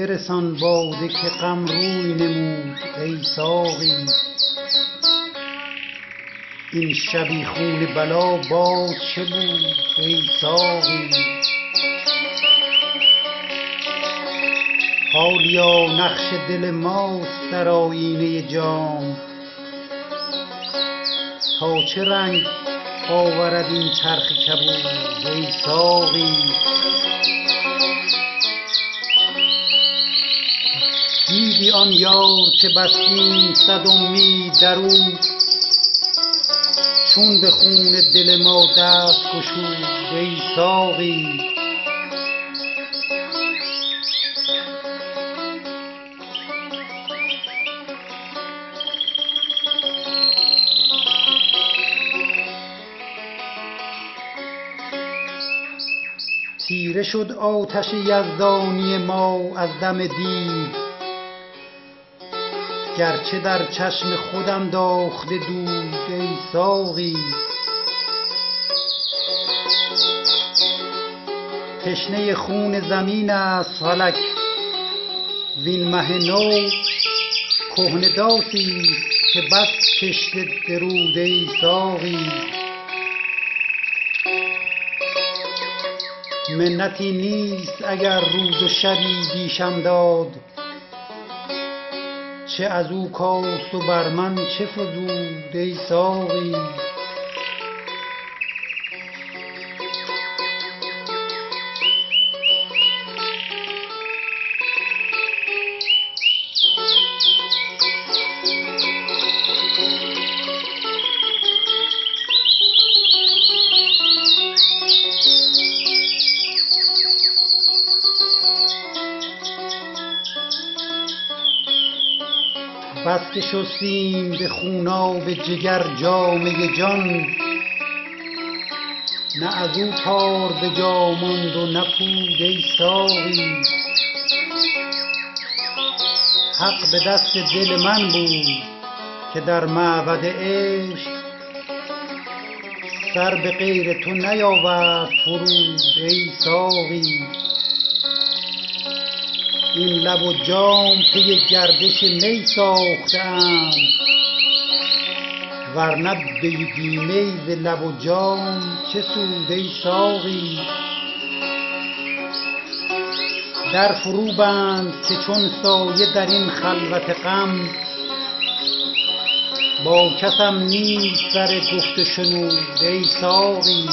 برسان باده که غم روی نمود ای ساقی. این شبیخون بلا باز چه بود ای ساقی. حالیا نقش دل ماست در آیینه جام، تا چه رنگ آورد این چرخ کبود ای ساقی. دیدی آن یار که بستیم صد امید در او، چون به خون دل ما دست گشود ای ساقی. تیره شد آتش یزدانی ما از دم دیو، گرچه در چشم خودم داخته دود ای ساقی. تشنه خون زمین است فلک وین مه نو، کهنه داسی است که بس کشته درود ای ساقی. منتی نیست اگر روز و شبی بیشم داد، چه از او کاست و بر من چه فزود ای ساقی. بس که شستیم به خوناب جگر جامه جان، نه از او تار به جا ماند و نه پود ای ساقی. حق به دست دل من بود که در معبد عشق، سر به غیر تو نیاورد فرود ای ساقی. این لب و جام پی گردش می ساختند، ورنه بی می ز لب و جام چه سود ای ساقی. در فرو بند که چون سایه در این خلوت غم، با کسم نیست سر گفت و شنود ای ساقی.